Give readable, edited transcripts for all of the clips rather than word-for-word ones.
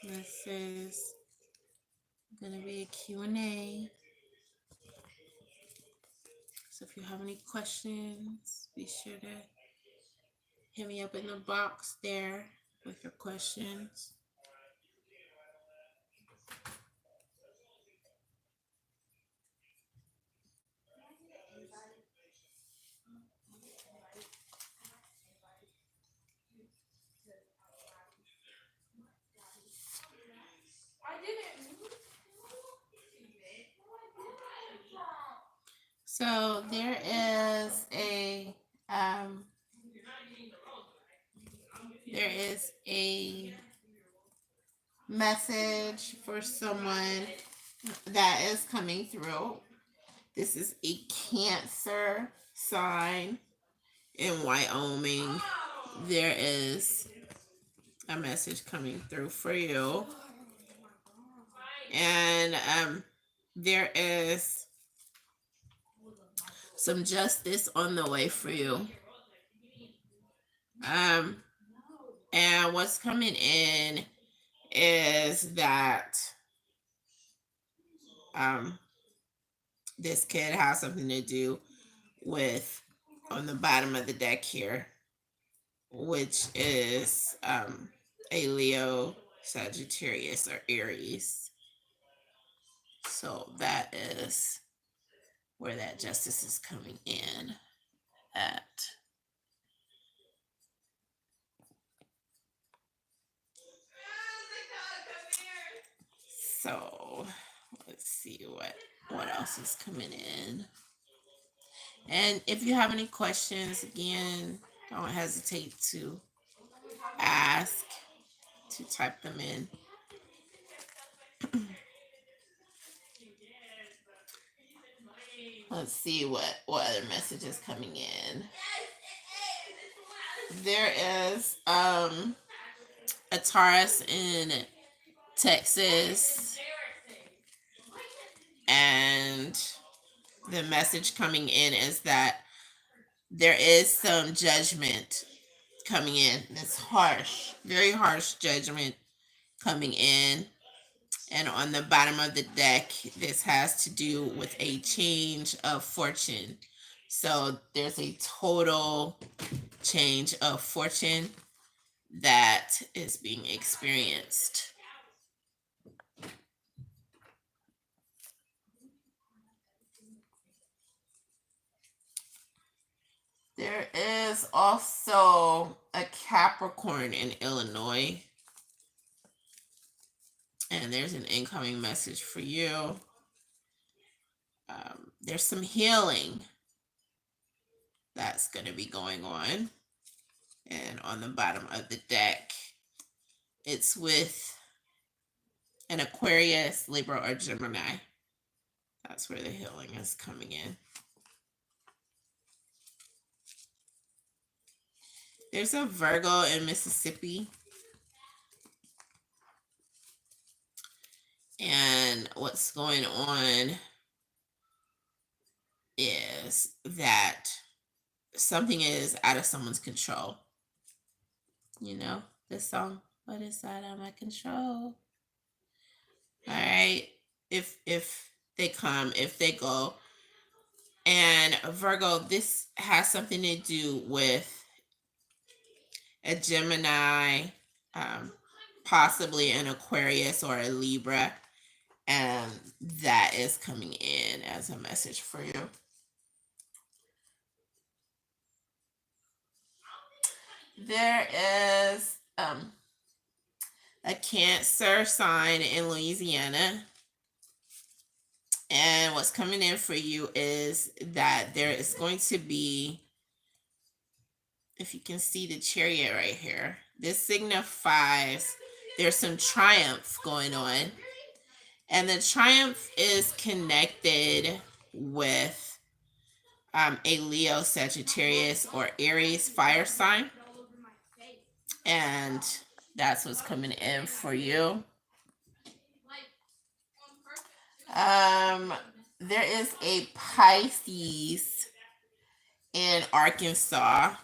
This is going to be a Q&A. So if you have any questions, be sure to hit me up in the box there with your questions. So there is a message for someone that is coming through. This is a Cancer sign in Wyoming. There is a message coming through for you. And there is some justice on the way for you. And what's coming in is that this could have something to do with, on the bottom of the deck here, which is a Leo, Sagittarius, or Aries. So that is where that justice is coming in at. So let's see what else is coming in. And if you have any questions, again, don't hesitate to ask, to type them in. Let's see what other messages coming in. There is a Taurus in Texas, and the message coming in is that there is some judgment coming in. This harsh, very harsh judgment coming in. And on the bottom of the deck, this has to do with a change of fortune. So there's a total change of fortune that is being experienced. There is also a Capricorn in Illinois. And there's an incoming message for you. There's some healing that's going to be going on. And on the bottom of the deck, it's with an Aquarius, Libra, or Gemini. That's where the healing is coming in. There's a Virgo in Mississippi. And what's going on is that something is out of someone's control. You know, this song, what is out of my control? All right. If they come, if they go. And Virgo, this has something to do with a Gemini, possibly an Aquarius or a Libra. And that is coming in as a message for you. There is a Cancer sign in Louisiana. And what's coming in for you is that there is going to be, if you can see the Chariot right here, this signifies there's some triumph going on. And the triumph is connected with a Leo, Sagittarius, or Aries fire sign. And that's what's coming in for you. There is a Pisces in Arkansas.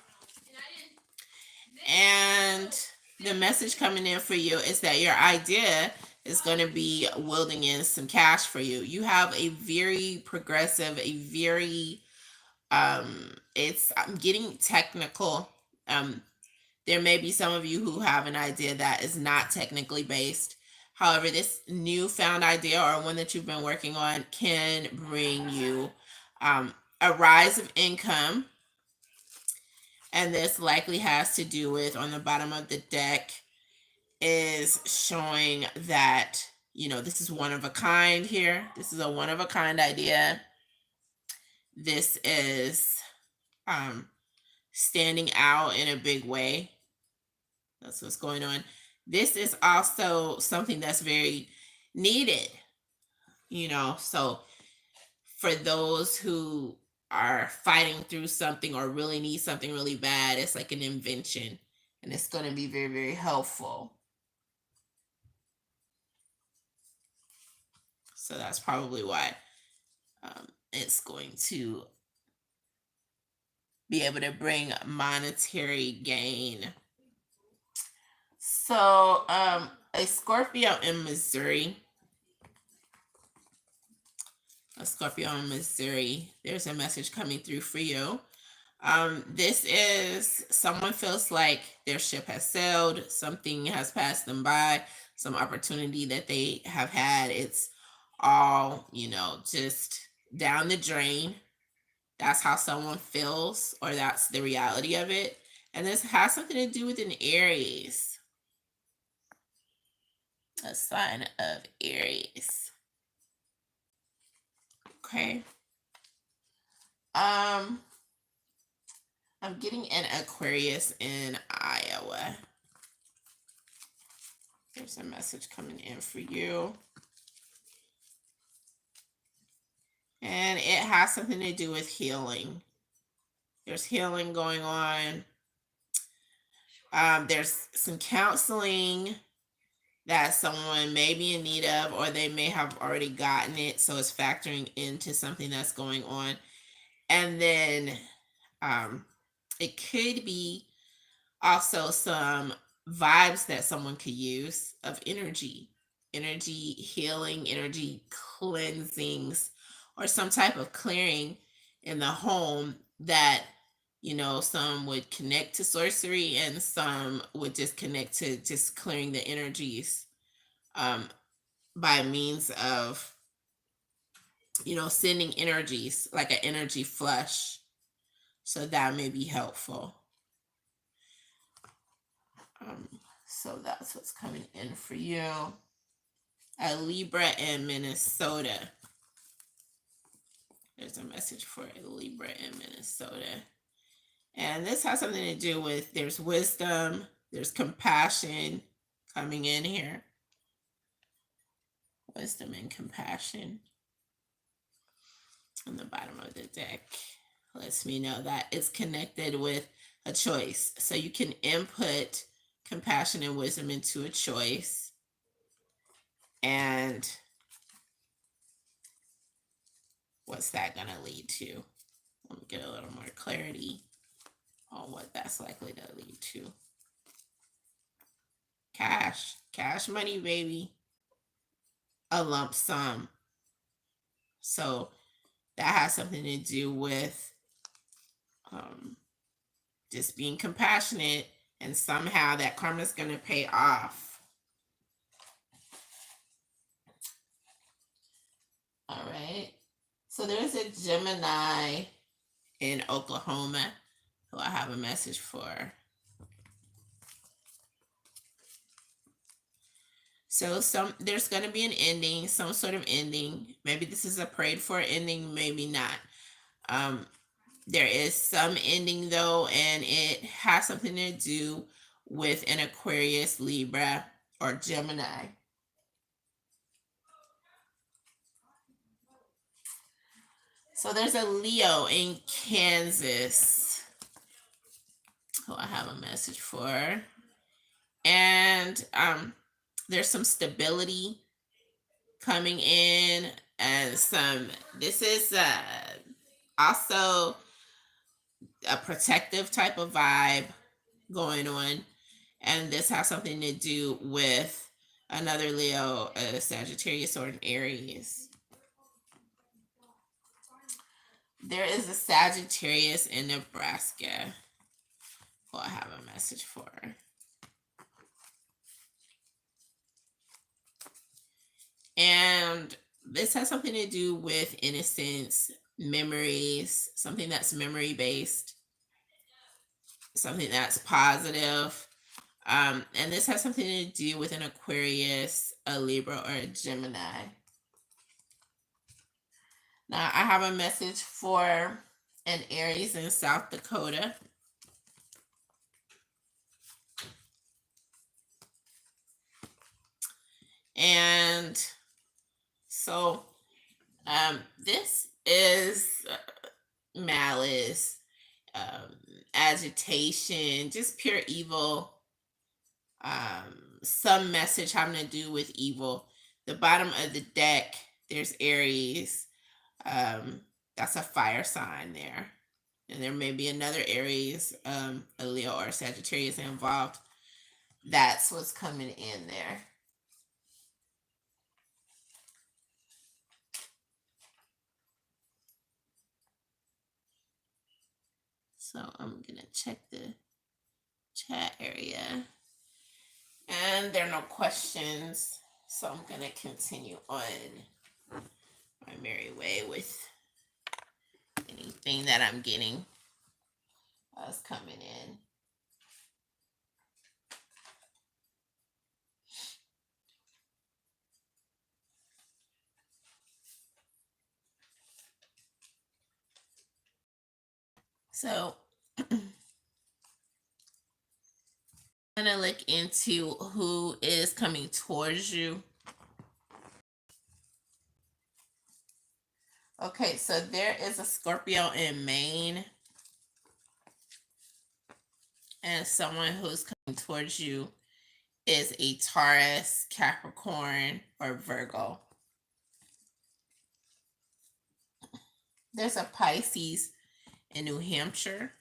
And the message coming in for you is that your idea is going to be wielding in some cash for you. You have a very progressive, a very I'm getting technical. Um, there may be some of you who have an idea that is not technically based. However, this newfound idea or one that you've been working on can bring you a rise of income. And this likely has to do with, on the bottom of the deck, is showing that, this is one of a kind here. This is a one of a kind idea. This is standing out in a big way. That's what's going on. This is also something that's very needed, so for those who are fighting through something or really need something really bad, it's like an invention, and it's going to be very, very helpful. So that's probably why it's going to be able to bring monetary gain. So a Scorpio in Missouri, there's a message coming through for you. This is someone feels like their ship has sailed, something has passed them by, some opportunity that they have had. It's all, just down the drain. That's how someone feels, or that's the reality of it. And this has something to do with an Aries, a sign of Aries. Okay. I'm getting an Aquarius in Iowa. There's a message coming in for you. And it has something to do with healing. There's healing going on. There's some counseling that someone may be in need of, or they may have already gotten it, so it's factoring into something that's going on. And then it could be also some vibes that someone could use of energy healing, energy cleansings, or some type of clearing in the home that, some would connect to sorcery and some would just connect to just clearing the energies by means of, sending energies, like an energy flush. So that may be helpful. So that's what's coming in for you. A Libra in Minnesota. There's a message for a Libra in Minnesota. And this has something to do with, there's wisdom, there's compassion coming in here. Wisdom and compassion. On the bottom of the deck lets me know that it's connected with a choice. So you can input compassion and wisdom into a choice. And what's that going to lead to? Let me get a little more clarity on what that's likely to lead to. Cash money, baby. A lump sum. So that has something to do with just being compassionate, and somehow that karma is going to pay off. All right. So there's a Gemini in Oklahoma who I have a message for. So there's going to be an ending, some sort of ending. Maybe this is a prayed for ending, maybe not. There is some ending though, and it has something to do with an Aquarius, Libra, or Gemini. So there's a Leo in Kansas who I have a message for. And there's some stability coming in, and this is also a protective type of vibe going on. And this has something to do with another Leo, a Sagittarius, or an Aries. There is a Sagittarius in Nebraska who I have a message for. And this has something to do with innocence, memories, something that's memory based, something that's positive. And this has something to do with an Aquarius, a Libra, or a Gemini. Now, I have a message for an Aries in South Dakota. And so this is malice, agitation, just pure evil. Some message having to do with evil. The bottom of the deck, there's Aries. That's a fire sign there. And there may be another Aries, a Leo, or a Sagittarius involved. That's what's coming in there. So I'm going to check the chat area. And there are no questions. So I'm going to continue on my merry way with anything that I'm getting that's coming in. So I'm going to look into who is coming towards you. Okay, so there is a Scorpio in Maine. And someone who's coming towards you is a Taurus, Capricorn, or Virgo. There's a Pisces in New Hampshire.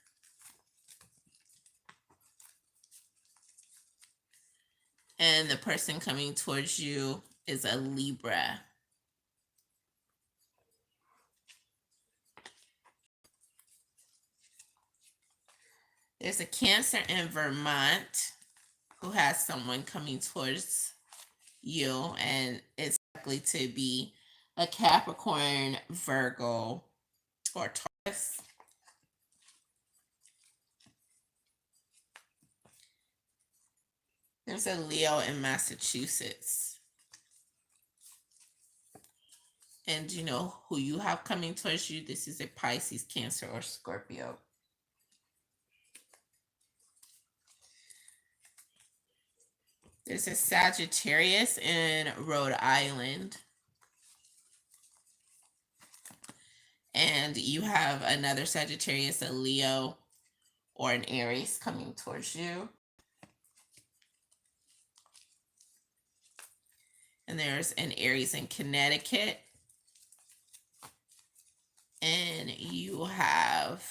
And the person coming towards you is a Libra. There's a Cancer in Vermont who has someone coming towards you, and it's likely to be a Capricorn, Virgo, or Taurus. There's a Leo in Massachusetts. And you know who you have coming towards you? This is a Pisces, Cancer, or Scorpio. There's a Sagittarius in Rhode Island. And you have another Sagittarius, a Leo, or an Aries coming towards you. And there's an Aries in Connecticut. And you have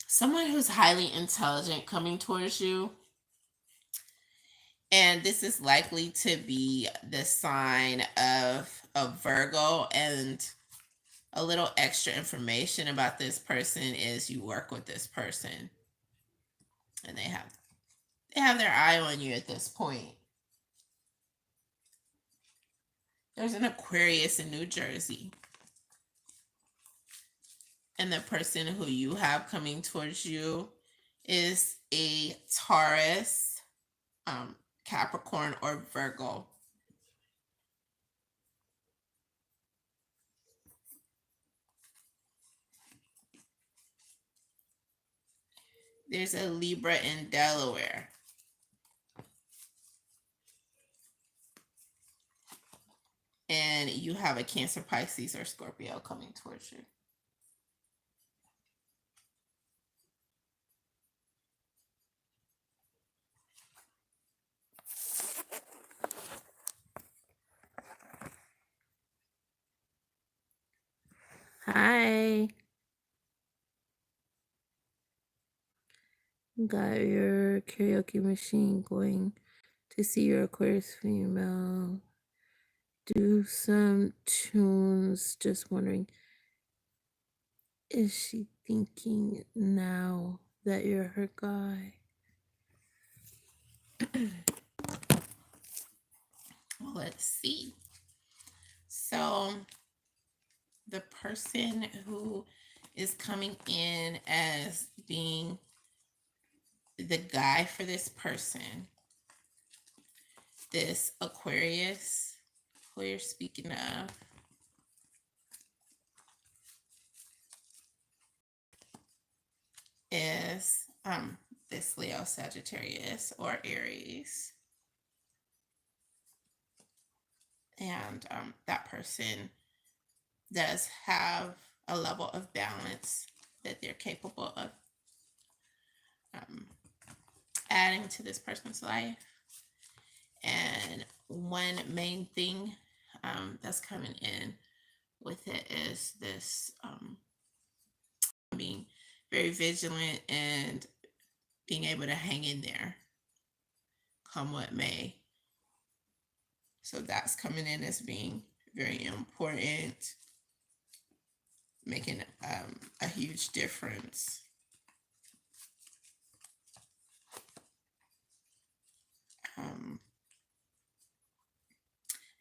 someone who's highly intelligent coming towards you. And this is likely to be the sign of a Virgo. And a little extra information about this person is you work with this person. And they have their eye on you at this point. There's an Aquarius in New Jersey. And the person who you have coming towards you is a Taurus, Capricorn, or Virgo. There's a Libra in Delaware. And you have a Cancer, Pisces, or Scorpio coming towards you. Hi. Got your karaoke machine going to see your Aquarius female. Do some tunes. Just wondering, is she thinking now that you're her guy? Well, let's see. So the person who is coming in as being the guy for this person, this Aquarius who you're speaking of, is this Leo, Sagittarius, or Aries. And that person does have a level of balance that they're capable of adding to this person's life. And one main thing that's coming in with it is this being very vigilant and being able to hang in there come what may. So that's coming in as being very important, making a huge difference.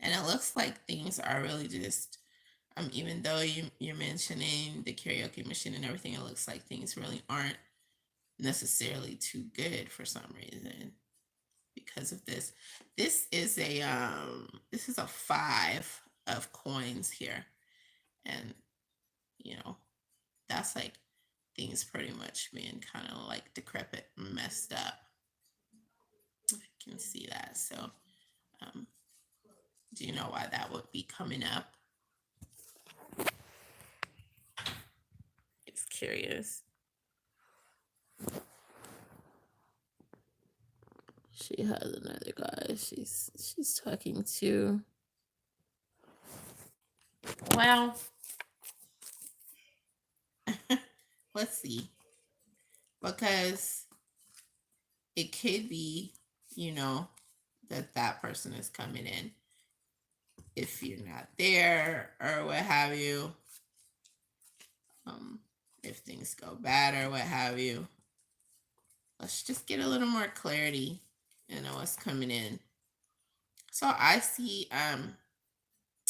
And it looks like things are really just, even though you're mentioning the karaoke machine and everything, it looks like things really aren't necessarily too good for some reason because of this. This is a 5 of coins here, and that's like things pretty much being kind of like decrepit, messed up. I can see that. So, do you know why that would be coming up? It's curious. She has another guy she's talking to. Well, let's see. Because it could be, that person is coming in if you're not there or what have you. If things go bad or what have you. Let's just get a little more clarity in what's coming in. So I see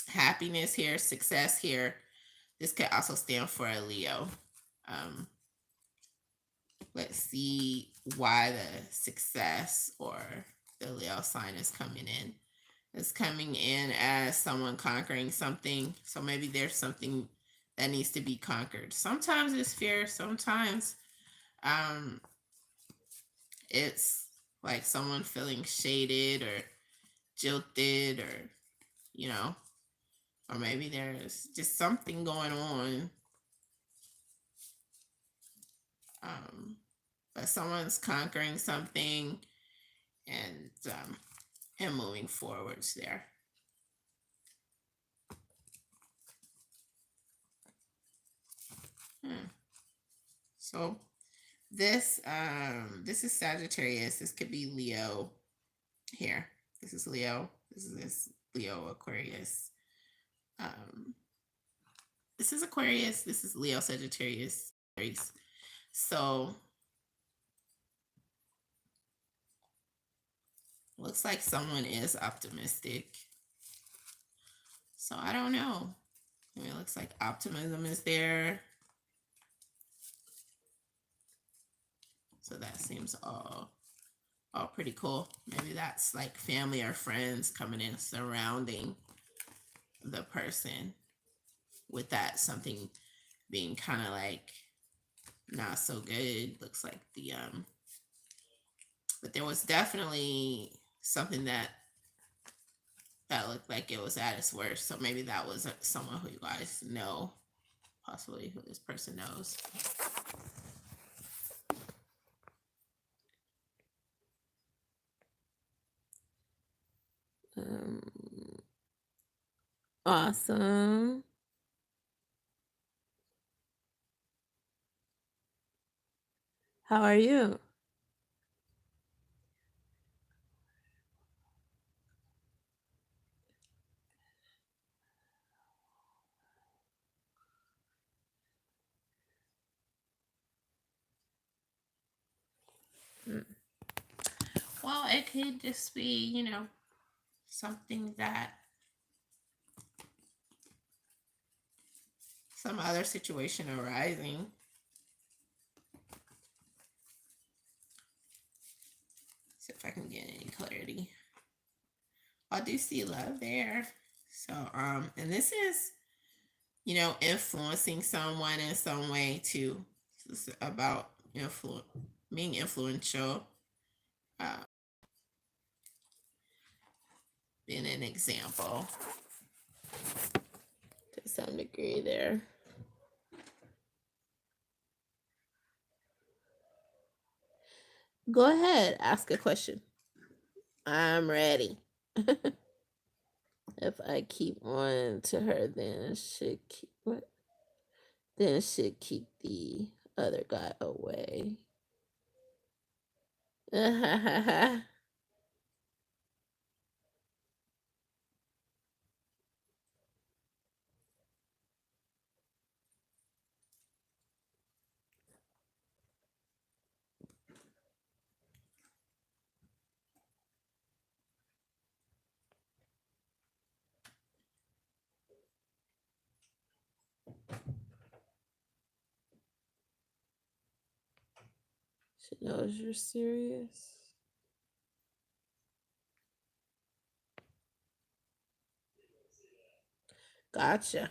happiness here, success here. This could also stand for a Leo. Let's see why the success or the Leo sign is coming in. It's coming in as someone conquering something. So maybe there's something that needs to be conquered. Sometimes it's fear. Sometimes it's like someone feeling shaded or jilted, or or maybe there's just something going on. But someone's conquering something and moving forwards there. So this is Sagittarius. This could be Leo here. This is Leo. This Leo Aquarius. This is Aquarius. This is Leo Sagittarius. So looks like someone is optimistic. So I don't know. It looks like optimism is there. So that seems all pretty cool. Maybe that's like family or friends coming in surrounding the person with that something being kind of like not so good. Looks like but there was definitely something that looked like it was at its worst. So maybe that was someone who you guys know, possibly who this person knows. Awesome. How are you? Well, it could just be, something that some other situation arising. See if I can get any clarity. I do see love there. So, and this is, influencing someone in some way too. This is about being influential, uh, being an example to some degree there. Go ahead, ask a question. I'm ready. If I keep one to her, then it should keep what? Then it should keep the other guy away. She knows you're serious. Gotcha.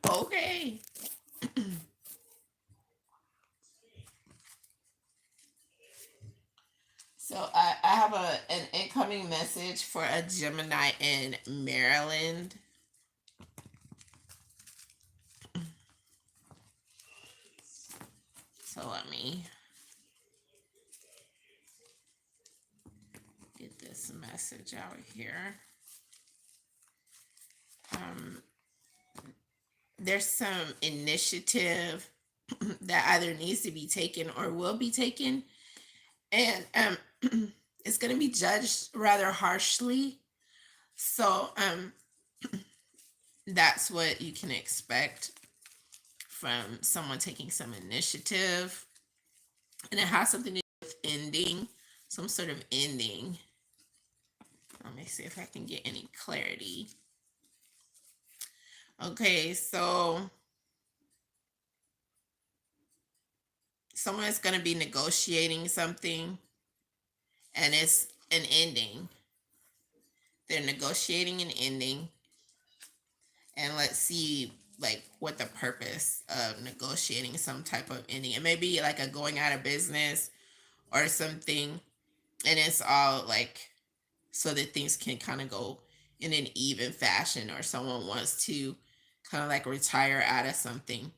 Okay. So I have an incoming message for a Gemini in Maryland. So let me get this message out here. There's some initiative that either needs to be taken or will be taken, and it's going to be judged rather harshly. So that's what you can expect from someone taking some initiative, and it has something to do with ending, some sort of ending. Let me see if I can get any clarity. Okay, so someone is going to be negotiating something, and it's an ending. They're negotiating an ending, and let's see like what the purpose of negotiating some type of ending. It may be like a going out of business or something, and it's all like so that things can kind of go in an even fashion, or someone wants to kind of like retire out of something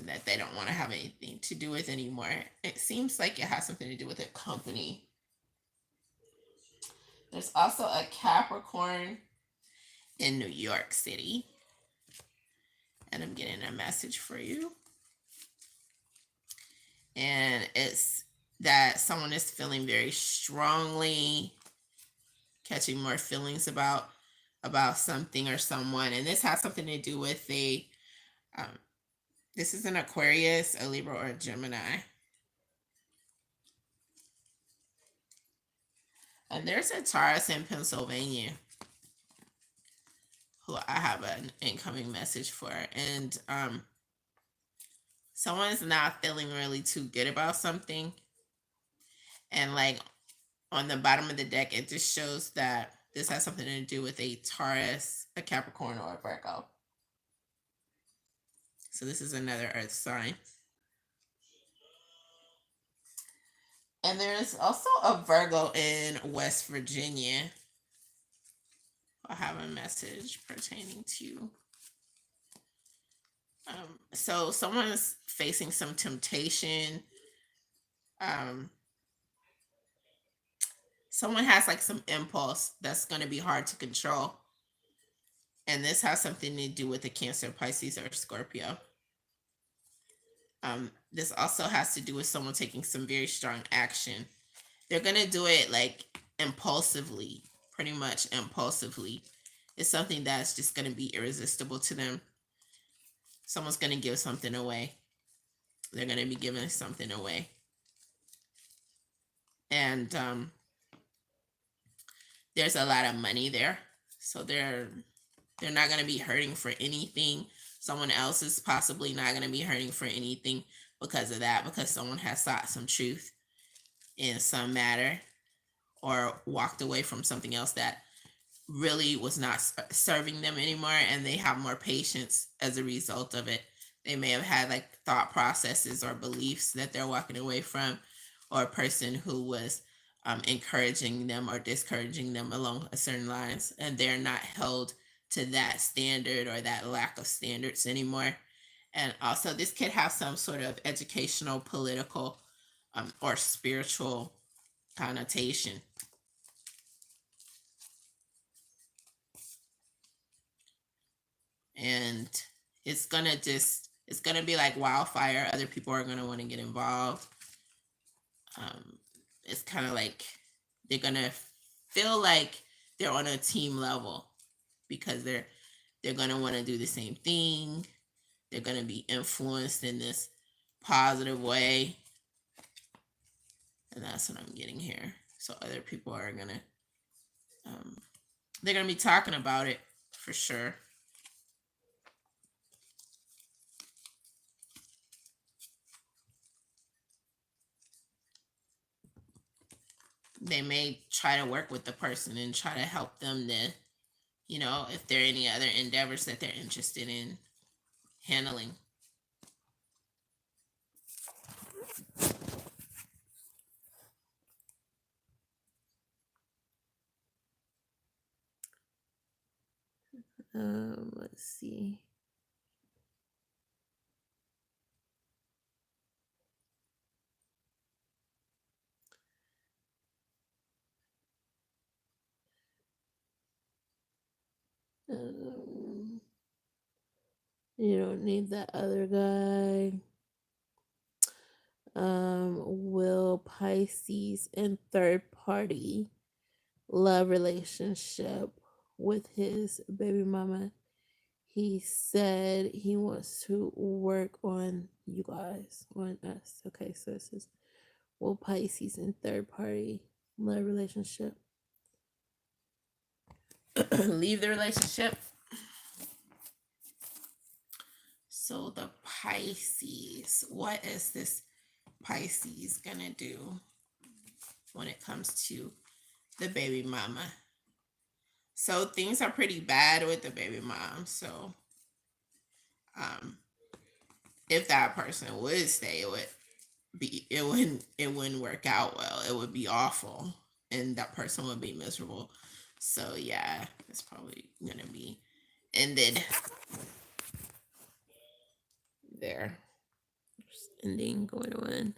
that they don't want to have anything to do with anymore. It seems like it has something to do with a company. There's also a Capricorn in New York City, and I'm getting a message for you. And it's that someone is feeling very strongly, catching more feelings about something or someone, and this has something to do with this is an Aquarius, a Libra, or a Gemini. And there's a Taurus in Pennsylvania who I have an incoming message for, and someone's not feeling really too good about something, and like on the bottom of the deck, it just shows that this has something to do with a Taurus, a Capricorn, or a Virgo. So this is another earth sign. And there's also a Virgo in West Virginia. I have a message pertaining to. So someone's facing some temptation. Someone has like some impulse that's going to be hard to control. And this has something to do with the Cancer, Pisces, or Scorpio. This also has to do with someone taking some very strong action. They're going to do it like impulsively, pretty much impulsively. It's something that's just going to be irresistible to them. Someone's going to give something away. They're going to be giving something away. And there's a lot of money there. So they're not going to be hurting for anything. Someone else is possibly not going to be hurting for anything because of that, because someone has sought some truth in some matter or walked away from something else that really was not serving them anymore, and they have more patience as a result of it. They may have had like thought processes or beliefs that they're walking away from, or a person who was encouraging them or discouraging them along a certain lines, and they're not held to that standard or that lack of standards anymore. And also, this could have some sort of educational, political, or spiritual connotation. And it's gonna be like wildfire. Other people are gonna want to get involved. It's kind of like they're gonna feel like they're on a team level, because they're gonna want to do the same thing. They're gonna be influenced in this positive way, and that's what I'm getting here. So other people are gonna they're gonna be talking about it for sure. They may try to work with the person and try to help them to, if there are any other endeavors that they're interested in handling. Let's see. You don't need that other guy. Will Pisces in third party love relationship with his baby mama. He said he wants to work on you guys, on us. Okay, so it says Will Pisces in third party love relationship. Leave the relationship. So the Pisces, what is this Pisces gonna do when it comes to the baby mama? So things are pretty bad with the baby mom. So if that person would stay, it wouldn't work out well. It would be awful, and that person would be miserable. So yeah, it's probably gonna be ended there. There's ending going on.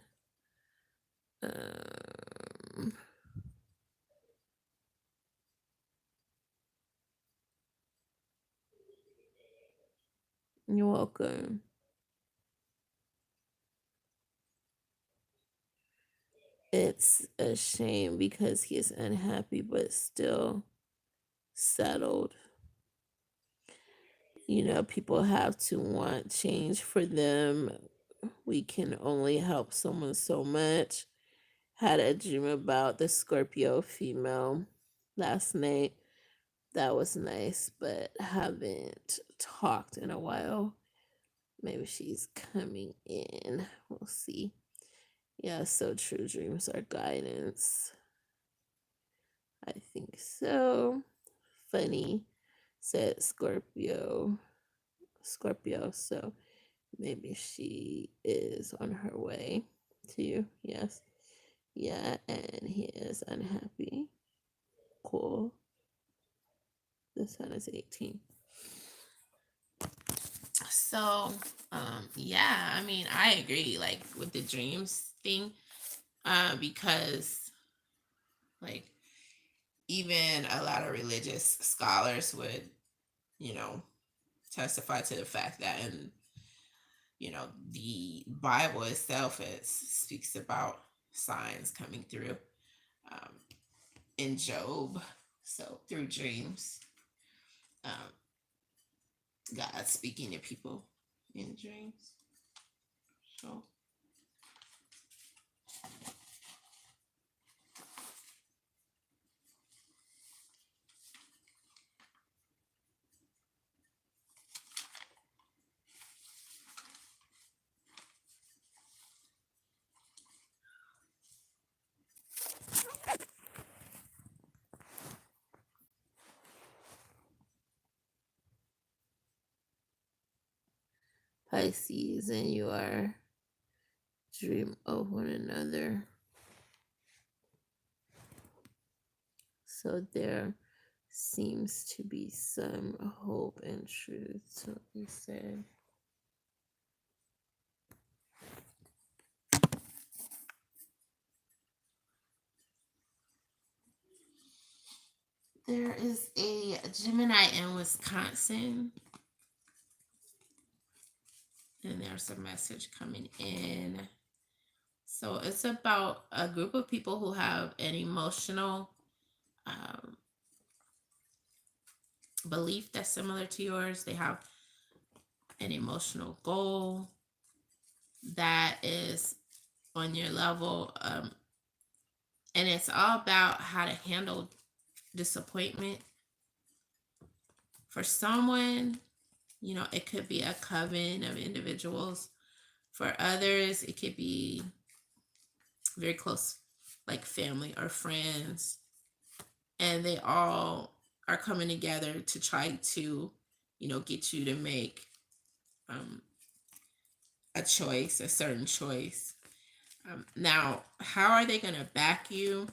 You're welcome. It's a shame because he is unhappy but still settled. People have to want change for them. We can only help someone so much. Had a dream about the Scorpio female last night. That was nice, but haven't talked in a while. Maybe she's coming in. We'll see. Yeah, so true. Dreams are guidance. I think so. Funny, said Scorpio. So maybe she is on her way to you. Yes. Yeah, and he is unhappy. Cool. The sun is 18. So yeah, I mean, I agree, like with the dreams thing, because like even a lot of religious scholars would, you know, testify to the fact that in, the Bible itself, it speaks about signs coming through. In Job, So through dreams, um, God speaking to people in dreams. So Pisces, and you are dream of one another. So there seems to be some hope and truth to what you said. there is a Gemini in Wisconsin, and there's a message coming in. So it's about a group of people who have an emotional belief that's similar to yours. They have an emotional goal that is on your level. And it's all about how to handle disappointment. For someone, it could be a coven of individuals. For others, it could be very close, like family or friends. And they all are coming together to try to, get you to make a choice, a certain choice. Now, how are they going to back you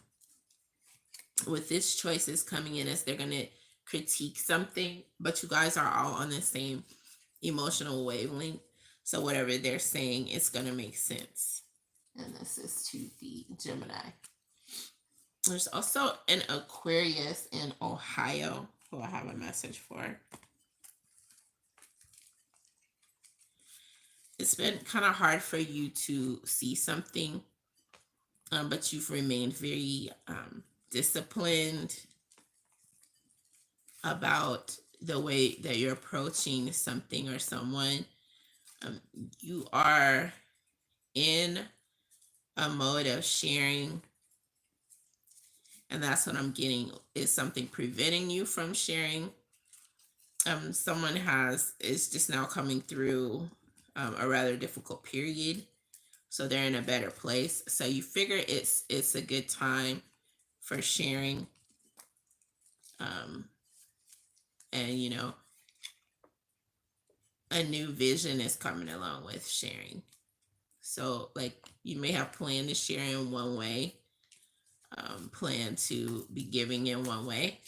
with this choices coming in as they're going to critique something, but you guys are all on the same emotional wavelength. So whatever they're saying, it's going to make sense. And this is to the Gemini. There's also an Aquarius in Ohio who I have a message for. It's been kind of hard for you to see something, but you've remained very disciplined about the way that you're approaching something or someone. You are in a mode of sharing, and that's what I'm getting. Is something preventing you from sharing? Someone is just now coming through a rather difficult period, so they're in a better place. So you figure it's a good time for sharing, and a new vision is coming along with sharing. So like you may have planned to share in one way, plan to be giving in one way,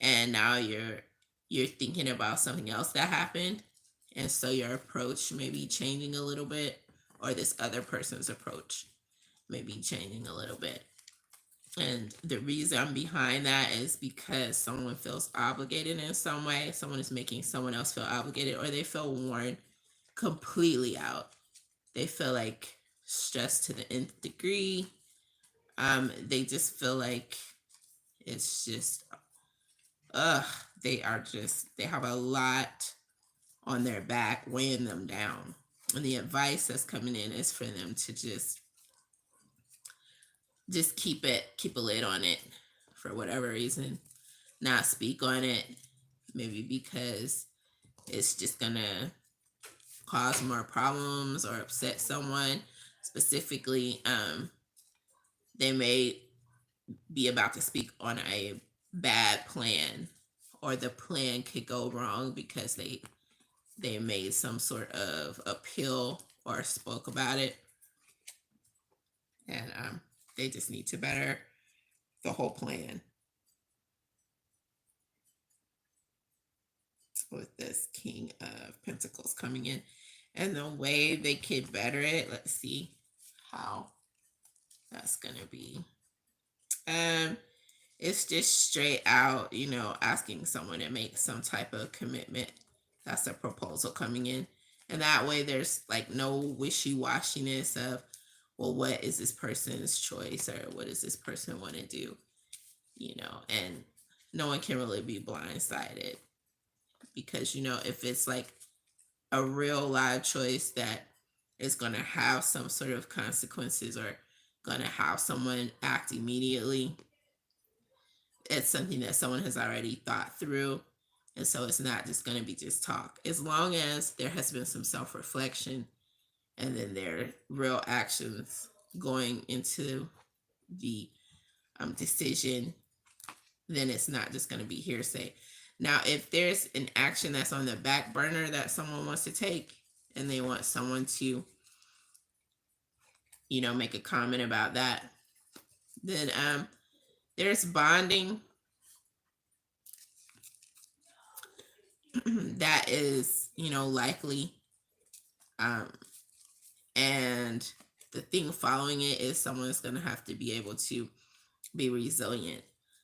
and now you're thinking about something else that happened, and so your approach may be changing a little bit, or this other person's approach may be changing a little bit. And the reason behind that is because someone feels obligated in some way. Someone is making someone else feel obligated, or they feel worn completely out. They feel like stressed to the nth degree. They just feel like it's just, they have a lot on their back weighing them down. And the advice that's coming in is for them to just keep a lid on it for whatever reason, not speak on it, maybe because it's just gonna cause more problems or upset someone. Specifically, they may be about to speak on a bad plan, or the plan could go wrong because they made some sort of appeal or spoke about it, and they just need to better the whole plan. With this King of Pentacles coming in, and the way they could better it, let's see how that's gonna be. It's just straight out, asking someone to make some type of commitment. That's a proposal coming in, and that way there's like no wishy-washiness of, well, what is this person's choice, or what does this person want to do, and no one can really be blindsided, because if it's like a real live choice that is going to have some sort of consequences, or going to have someone act immediately, it's something that someone has already thought through. And so it's not just going to be just talk. As long as there has been some self reflection, and then there are real actions going into the decision, then it's not just going to be hearsay. Now, if there's an action that's on the back burner that someone wants to take, and they want someone to, make a comment about that, then there's bonding that is, likely. Um, and the thing following it is someone's going to have to be able to be resilient.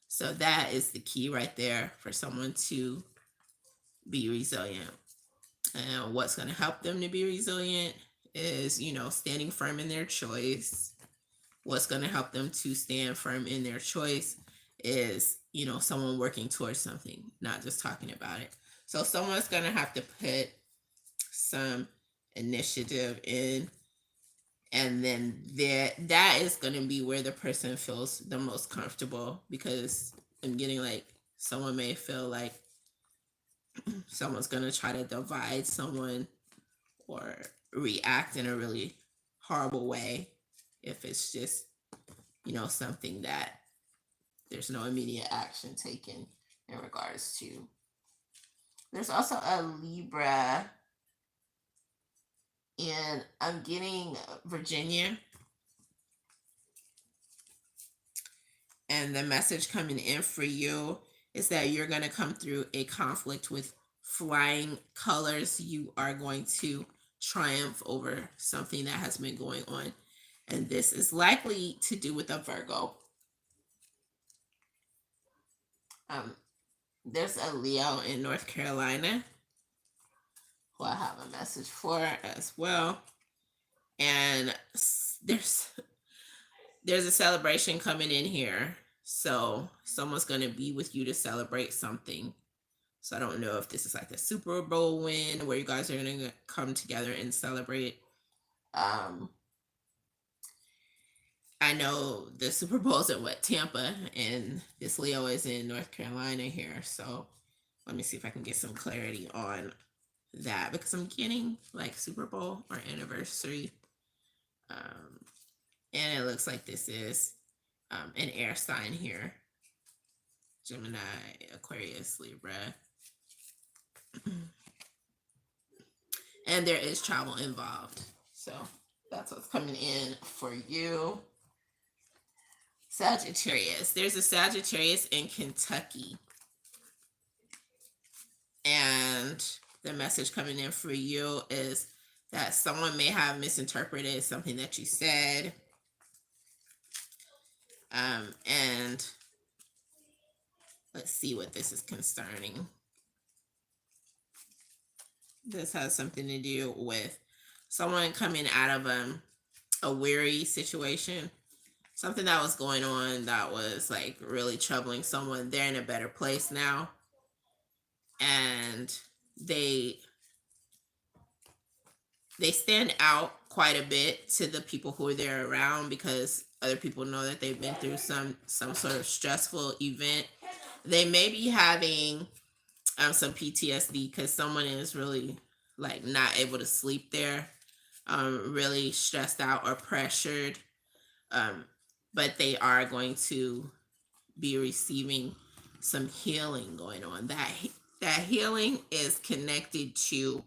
So that is the key right there, for someone to be resilient. And what's going to help them to be resilient is, standing firm in their choice. What's going to help them to stand firm in their choice is, someone working towards something, not just talking about it. So someone's going to have to put some initiative in, and then that is going to be where the person feels the most comfortable, because I'm getting like, someone may feel like someone's going to try to divide someone, or react in a really horrible way, if it's just, something that there's no immediate action taken in regards to. There's also a Libra, and I'm getting Virginia, and the message coming in for you is that you're going to come through a conflict with flying colors. You are going to triumph over something that has been going on, and this is likely to do with a Virgo. There's a Leo in North Carolina who I have a message for as well, and there's a celebration coming in here. So someone's going to be with you to celebrate something. So I don't know if this is like a Super Bowl win where you guys are going to come together and celebrate. I know the Super Bowl's at Tampa, and this Leo is in North Carolina here. So let me see if I can get some clarity on that, because I'm getting like Super Bowl or anniversary. And it looks like this is an air sign here: Gemini, Aquarius, Libra. And there is travel involved. So that's what's coming in for you. Sagittarius. There's a Sagittarius in Kentucky. And the message coming in for you is that someone may have misinterpreted something that you said. And let's see what this is concerning. This has something to do with someone coming out of a weary situation, something that was going on that was like really troubling someone. They're in a better place now, and they stand out quite a bit to the people who are there around, because other people know that they've been through some sort of stressful event. They may be having some PTSD, because someone is really like not able to sleep there, really stressed out or pressured, but they are going to be receiving some healing going on. That healing is connected to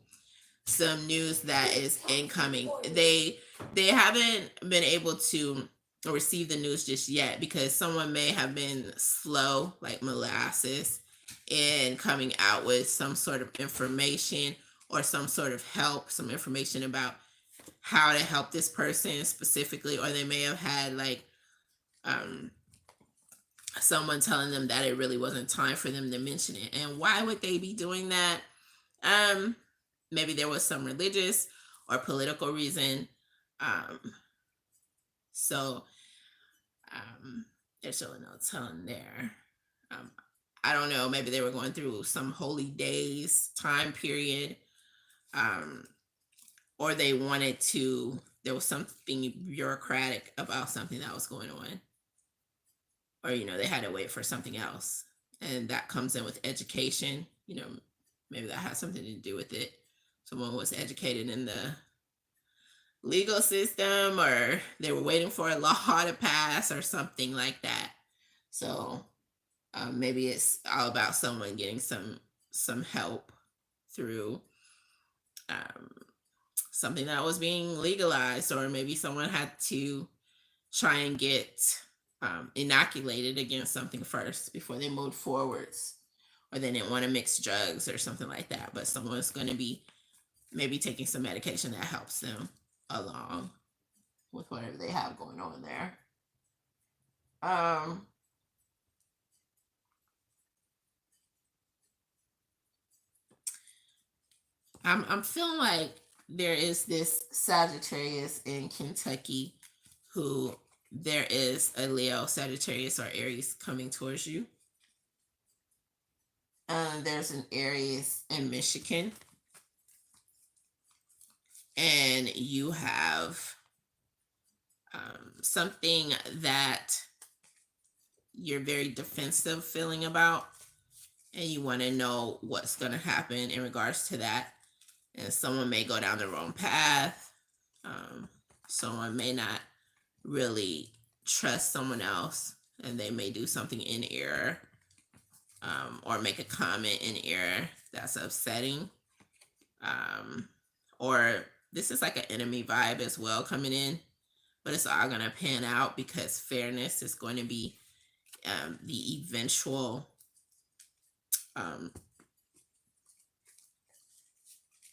some news that is incoming. They haven't been able to receive the news just yet, because someone may have been slow, like molasses, in coming out with some sort of information, or some sort of help, some information about how to help this person specifically, or they may have had like someone telling them that it really wasn't time for them to mention it. And why would they be doing that? Maybe there was some religious or political reason. So there's really no telling there. I don't know, maybe they were going through some holy days time period, um, or they wanted to, there was something bureaucratic about something that was going on, or they had to wait for something else, and that comes in with education. Maybe that has something to do with it. Someone was educated in the legal system, or they were waiting for a law to pass or something like that. So maybe it's all about someone getting some help through um, something that was being legalized, or maybe someone had to try and get inoculated against something first before they moved forwards, or they didn't want to mix drugs or something like that. But someone's going to be maybe taking some medication that helps them along with whatever they have going on there. Um, I'm feeling like there is this Sagittarius in Kentucky who there is a Leo, Sagittarius, or Aries coming towards you. There's an Aries in Michigan, and you have something that you're very defensive feeling about, and you want to know what's going to happen in regards to that. And someone may go down the wrong path. Someone may not really trust someone else, and they may do something in error, or make a comment in error that's upsetting. Or this is like an enemy vibe as well coming in, but it's all going to pan out because fairness is going to be the eventual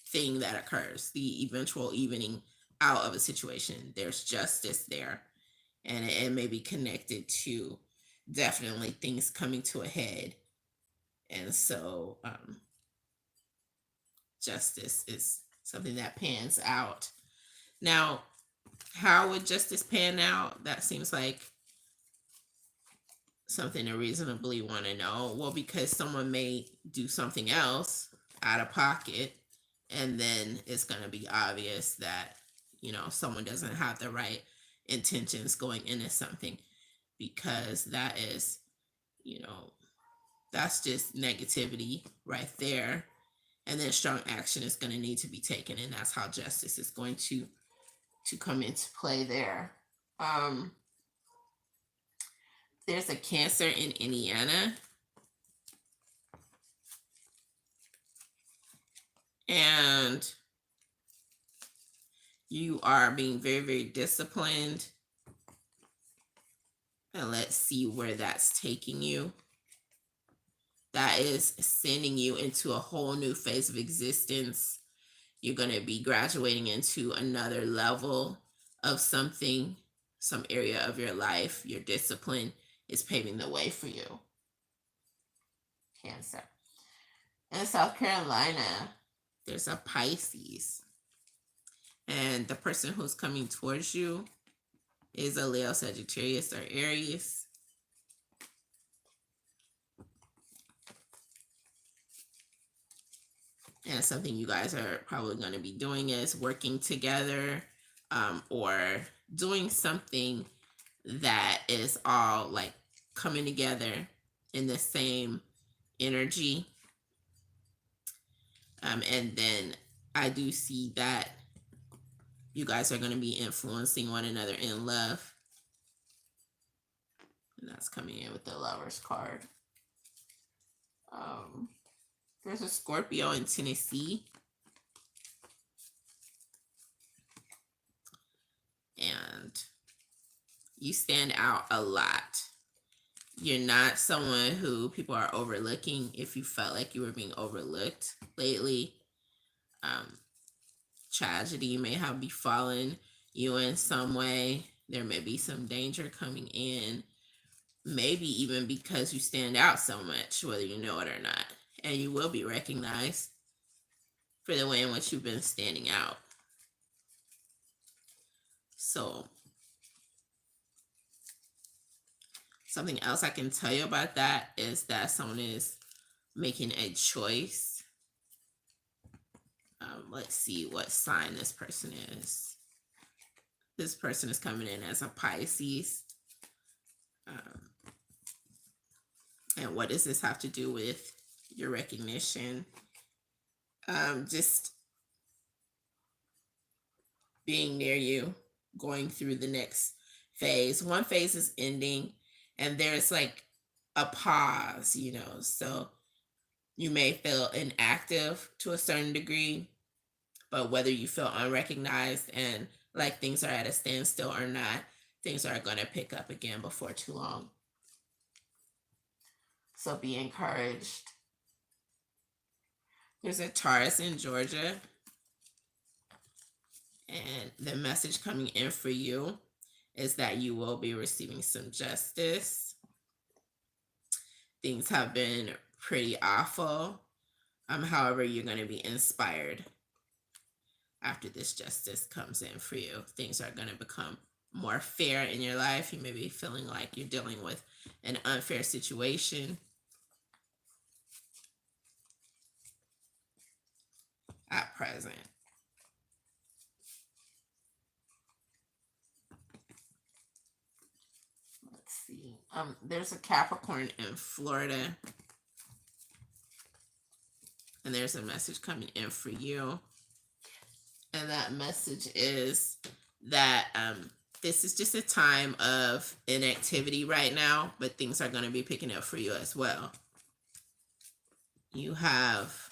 thing that occurs, the eventual evening out of a situation. There's justice there, and it may be connected to definitely things coming to a head. And so justice is something that pans out. Now, how would justice pan out? That seems like something to reasonably want to know. Well, because someone may do something else out of pocket, and then it's going to be obvious that someone doesn't have the right intentions going into something, because that is that's just negativity right there. And then strong action is going to need to be taken, and that's how justice is going to come into play there. There's a Cancer in Indiana, and you are being very, very disciplined. And let's see where that's taking you. That is sending you into a whole new phase of existence. You're going to be graduating into another level of something, some area of your life. Your discipline is paving the way for you. Cancer. In South Carolina, there's a Pisces. And the person who's coming towards you is a Leo, Sagittarius, or Aries. And something you guys are probably going to be doing is working together, or doing something that is all like coming together in the same energy. And then I do see that you guys are going to be influencing one another in love. And that's coming in with the Lovers card. There's a Scorpio in Tennessee. And you stand out a lot. You're not someone who people are overlooking. If you felt like you were being overlooked lately, tragedy may have befallen you in some way. There may be some danger coming in, maybe even because you stand out so much, whether you know it or not. And you will be recognized for the way in which you've been standing out. So Something else I can tell you about that is that someone is making a choice. Let's see what sign this person is. This person is coming in as a Pisces. And what does this have to do with your recognition? Just being near you, going through the next phase. One phase is ending, and there's like a pause, so you may feel inactive to a certain degree, but whether you feel unrecognized and like things are at a standstill or not, things are going to pick up again before too long. So be encouraged. There's a Taurus in Georgia, and the message coming in for you is that you will be receiving some justice. Things have been pretty awful. However, you're going to be inspired after this justice comes in for you. Things are going to become more fair in your life. You may be feeling like you're dealing with an unfair situation at present. Let's see. There's a Capricorn in Florida, and there's a message coming in for you. And that message is that this is just a time of inactivity right now, but things are going to be picking up for you as well. You have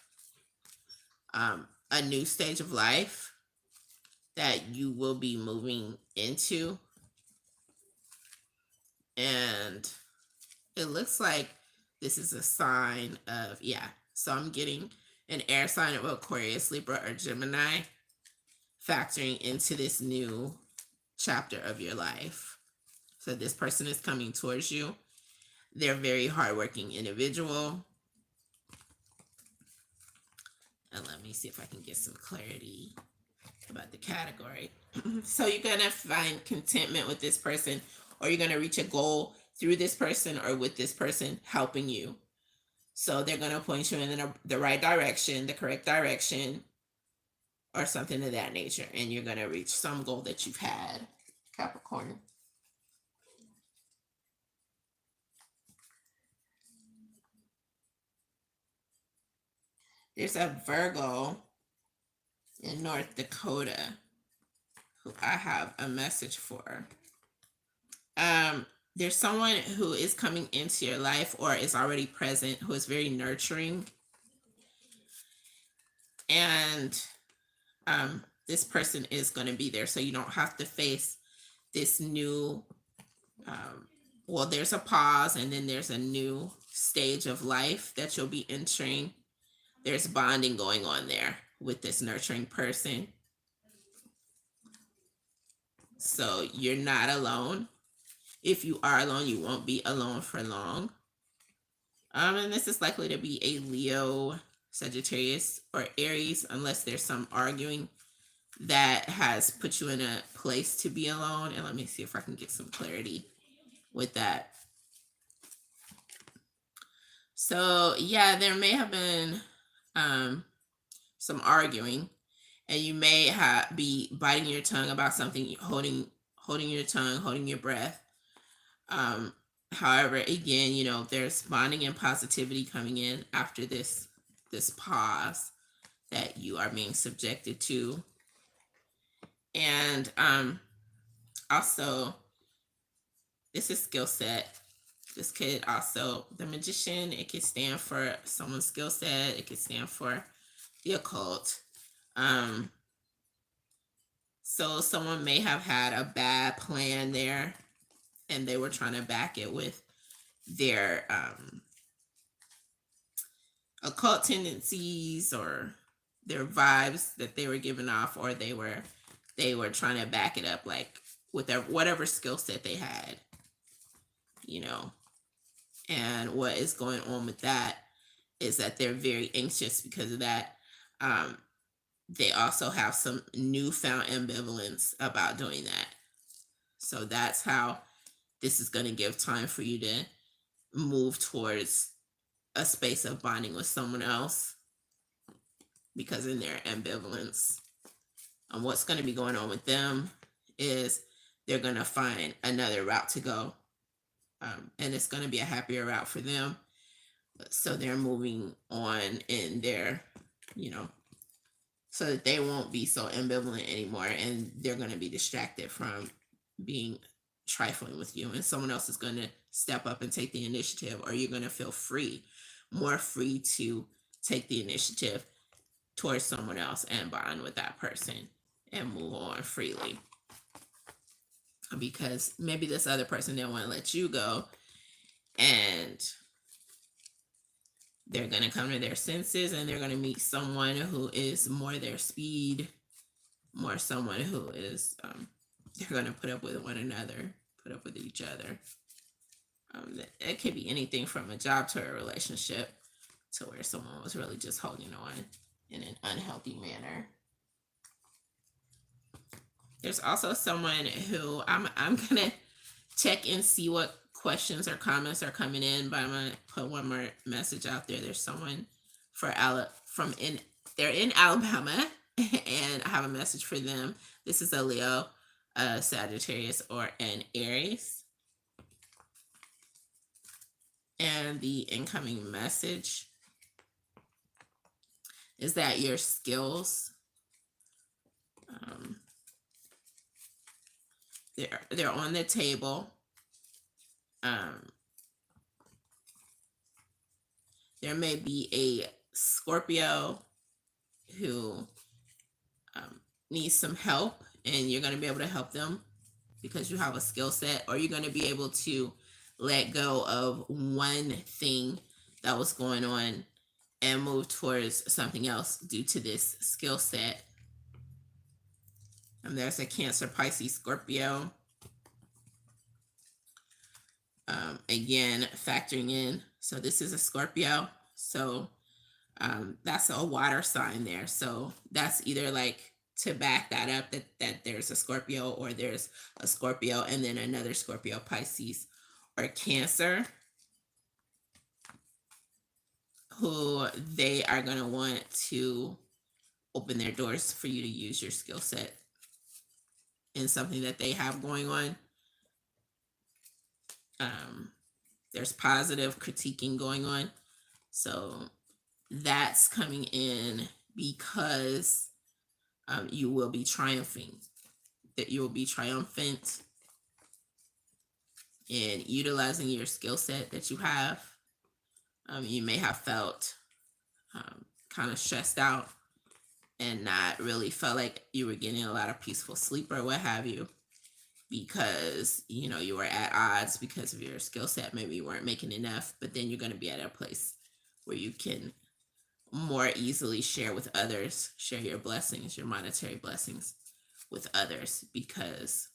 a new stage of life that you will be moving into. And it looks like this is a sign of, so I'm getting an air sign of Aquarius, Libra, or Gemini factoring into this new chapter of your life. So this person is coming towards you. They're a very hardworking individual. And let me see if I can get some clarity about the category. So you're going to find contentment with this person, or you're going to reach a goal through this person or with this person helping you. So they're going to point you in the right direction, the correct direction, or something of that nature. And you're going to reach some goal that you've had, Capricorn. There's a Virgo in North Dakota who I have a message for. There's someone who is coming into your life or is already present who is very nurturing. And this person is going to be there, so you don't have to face this new, there's a pause, and then there's a new stage of life that you'll be entering. There's bonding going on there with this nurturing person. So you're not alone. If you are alone, you won't be alone for long. And this is likely to be a Leo, Sagittarius, or Aries, unless there's some arguing that has put you in a place to be alone. And let me see if I can get some clarity with that. So there may have been some arguing, and you may be biting your tongue about something, holding your tongue, holding your breath. However, again, there's bonding and positivity coming in after this pause that you are being subjected to. And also, this is skill set. This could also, the Magician, it could stand for someone's skill set. It could stand for the occult. So someone may have had a bad plan there, and they were trying to back it with their occult tendencies or their vibes that they were giving off, or they were trying to back it up like with whatever skill set they had, and what is going on with that is that they're very anxious because of that. They also have some newfound ambivalence about doing that. So that's how this is going to give time for you to move towards a space of bonding with someone else, because in their ambivalence, what's going to be going on with them is they're going to find another route to go, and it's going to be a happier route for them. So they're moving on in their, so that they won't be so ambivalent anymore, and they're going to be distracted from being trifling with you, and someone else is going to step up and take the initiative, or you're going to feel more free to take the initiative towards someone else and bond with that person and move on freely, because maybe this other person didn't want to let you go, and they're going to come to their senses, and they're going to meet someone who is more their speed, more someone who is they're going to put up with one another, put up with each other. It could be anything from a job to a relationship, to where someone was really just holding on in an unhealthy manner. There's also someone who I'm gonna check and see what questions or comments are coming in, but I'm gonna put one more message out there. There's someone they're in Alabama, and I have a message for them. This is a Leo, a Sagittarius, or an Aries. And the incoming message is that your skills, they're on the table. There may be a Scorpio who needs some help, and you're going to be able to help them because you have a skill set, or you're going to be able to let go of one thing that was going on and move towards something else due to this skill set. And there's a Cancer, Pisces, Scorpio. Again, factoring in, so this is a Scorpio, so that's a water sign there. So that's either like to back that up, that there's a Scorpio, or there's a Scorpio and then another Scorpio, Pisces, or Cancer, who they are going to want to open their doors for you to use your skill set in something that they have going on. There's positive critiquing going on. So that's coming in because you will be triumphing, that you will be triumphant in utilizing your skill set that you have. You may have felt kind of stressed out and not really felt like you were getting a lot of peaceful sleep or what have you, because you were at odds because of your skill set. Maybe you weren't making enough, but then you're going to be at a place where you can more easily share with others, share your blessings, your monetary blessings with others, because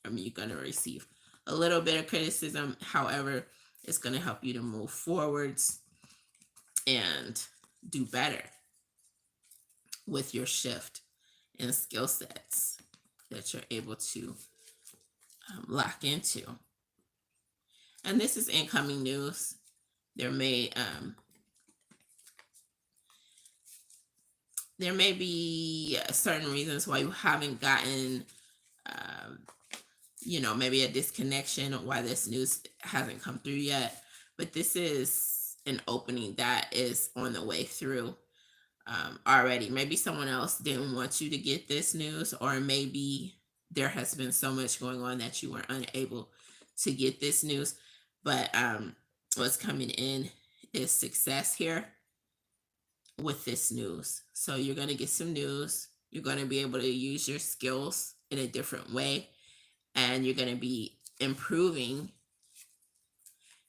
you're going to receive a little bit of criticism. However, it's going to help you to move forwards and do better with your shift in skill sets that you're able to lock into. And this is incoming news. There may be certain reasons why you haven't gotten maybe a disconnection, why this news hasn't come through yet, but this is an opening that is on the way through already. Maybe someone else didn't want you to get this news, or maybe there has been so much going on that you were unable to get this news. But what's coming in is success here with this news. So you're going to get some news. You're going to be able to use your skills in a different way, and you're going to be improving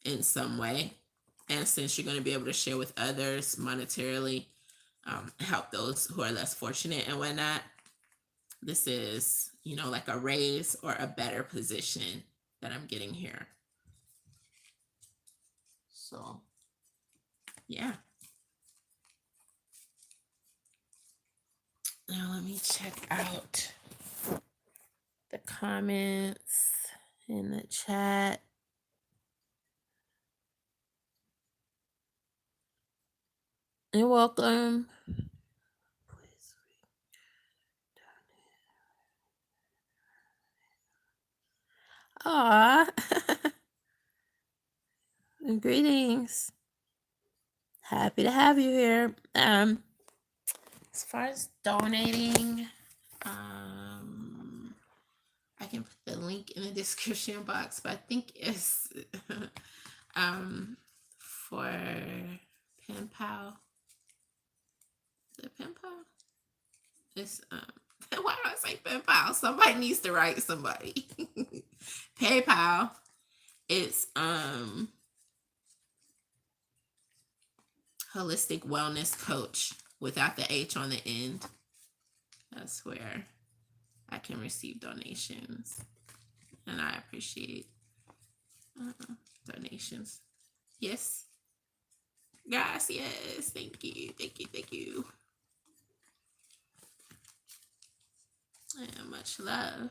in some way. And since you're going to be able to share with others monetarily, help those who are less fortunate and whatnot, this is, like a raise or a better position that I'm getting here. So, yeah. Now let me check out the comments in the chat. You're welcome. Aw. Greetings. Happy to have you here. As far as donating, I can put the link in the description box, but I think it's for pen pal. Is it pen pal? It's why do I say pen pal? Somebody needs to write somebody. PayPal. It's holistic wellness coach without the H on the end. That's where I can receive donations, and I appreciate donations. Yes, guys. Yes, thank you, thank you, thank you, and much love.